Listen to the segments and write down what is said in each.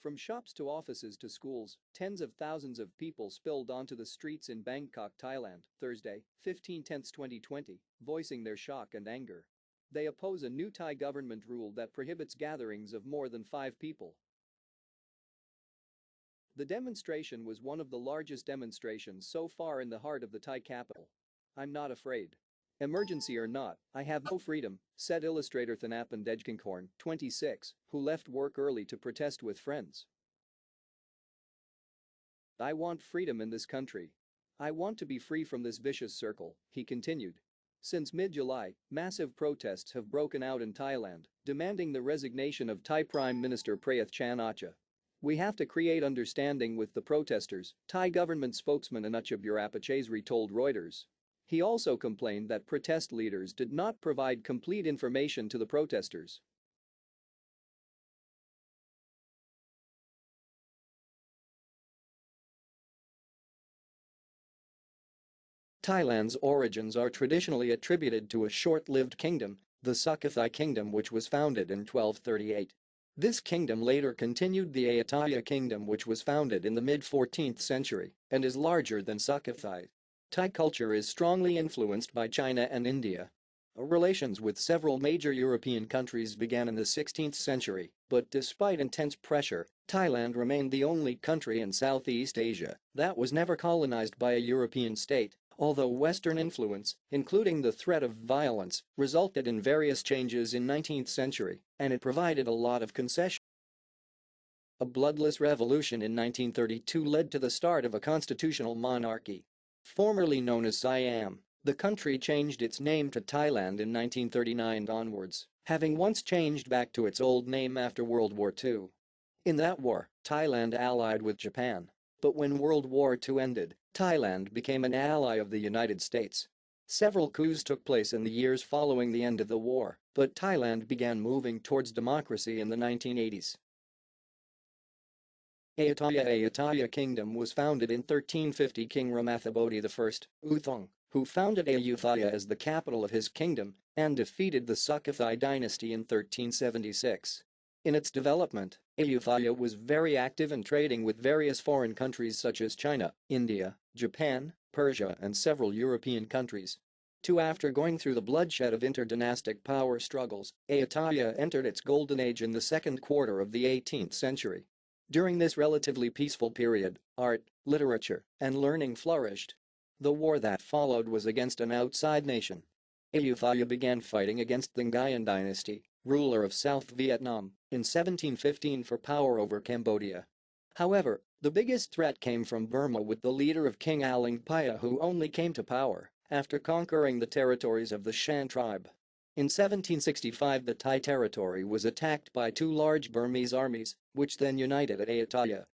From shops to offices to schools, tens of thousands of people spilled onto the streets in Bangkok, Thailand, Thursday, 15/10/2020, voicing their shock and anger. They oppose a new Thai government rule that prohibits gatherings of more than 5 people. The demonstration was one of the largest demonstrations so far in the heart of the Thai capital. "I'm not afraid. Emergency or not, I have no freedom," said illustrator Thanapan Dejkinkorn, 26, who left work early to protest with friends. "I want freedom in this country. I want to be free from this vicious circle," he continued. Since mid-July, massive protests have broken out in Thailand, demanding the resignation of Thai Prime Minister Prayuth Chan-o-cha. "We have to create understanding with the protesters," Thai government spokesman Anucha Burapachesri told Reuters. He also complained that protest leaders did not provide complete information to the protesters. Thailand's origins are traditionally attributed to a short-lived kingdom, the Sukhothai Kingdom, which was founded in 1238. This kingdom later continued the Ayutthaya Kingdom, which was founded in the mid-14th century and is larger than Sukhothai. Thai culture is strongly influenced by China and India. Relations with several major European countries began in the 16th century, but despite intense pressure, Thailand remained the only country in Southeast Asia that was never colonized by a European state, although Western influence, including the threat of violence, resulted in various changes in 19th century, and it provided a lot of concessions. A bloodless revolution in 1932 led to the start of a constitutional monarchy. Formerly known as Siam, the country changed its name to Thailand in 1939 onwards, having once changed back to its old name after World War II. In that war, Thailand allied with Japan. But when World War II ended, Thailand became an ally of the United States. Several coups took place in the years following the end of the war, but Thailand began moving towards democracy in the 1980s. Ayutthaya Kingdom was founded in 1350. King Ramathabodhi I, Uthong, who founded Ayutthaya as the capital of his kingdom and defeated the Sukhothai dynasty in 1376. In its development, Ayutthaya was very active in trading with various foreign countries such as China, India, Japan, Persia and several European countries. After going through the bloodshed of interdynastic power struggles, Ayutthaya entered its golden age in the second quarter of the 18th century. During this relatively peaceful period, art, literature, and learning flourished. The war that followed was against an outside nation. Ayutthaya began fighting against the Nguyen dynasty, ruler of South Vietnam, in 1715 for power over Cambodia. However, the biggest threat came from Burma, with the leader of King Aling Phaya, who only came to power after conquering the territories of the Shan tribe. In 1765, the Thai territory was attacked by 2 large Burmese armies, which then united at Ayutthaya.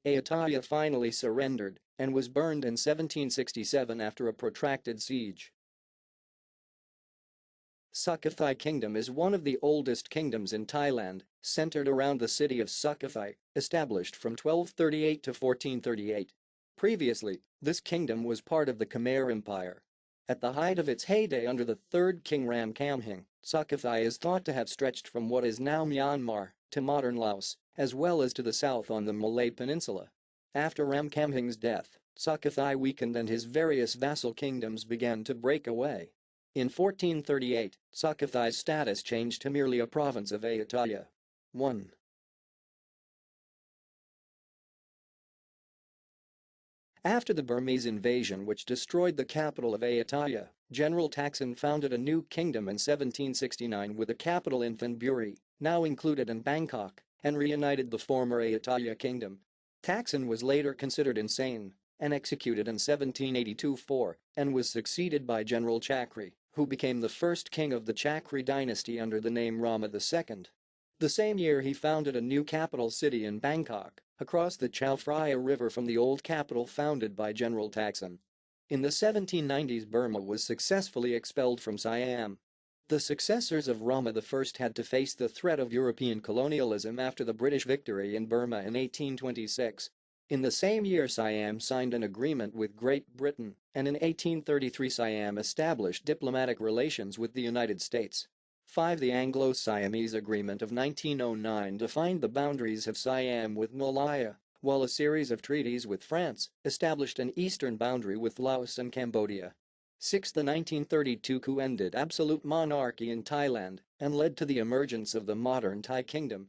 Ayutthaya finally surrendered and was burned in 1767 after a protracted siege. Sukhothai Kingdom is one of the oldest kingdoms in Thailand, centered around the city of Sukhothai, established from 1238 to 1438. Previously, this kingdom was part of the Khmer Empire. At the height of its heyday under the third King Ramkhamhaeng, Sukhothai is thought to have stretched from what is now Myanmar to modern Laos, as well as to the south on the Malay Peninsula. After Ramkhamhaeng's death, Sukhothai weakened and his various vassal kingdoms began to break away. In 1438, Sukhothai's status changed to merely a province of Ayutthaya. 1. After the Burmese invasion, which destroyed the capital of Ayutthaya, General Taksin founded a new kingdom in 1769 with a capital in Thonburi, now included in Bangkok, and reunited the former Ayutthaya kingdom. Taksin was later considered insane and executed in 1782 and was succeeded by General Chakri, who became the first king of the Chakri dynasty under the name Rama II. The same year he founded a new capital city in Bangkok, across the Chao Phraya River from the old capital founded by General Taksin. In the 1790s, Burma was successfully expelled from Siam. The successors of Rama I had to face the threat of European colonialism after the British victory in Burma in 1826. In the same year, Siam signed an agreement with Great Britain, and in 1833 Siam established diplomatic relations with the United States. 5. The Anglo-Siamese Agreement of 1909 defined the boundaries of Siam with Malaya, while a series of treaties with France established an eastern boundary with Laos and Cambodia. 6. The 1932 coup ended absolute monarchy in Thailand and led to the emergence of the modern Thai kingdom,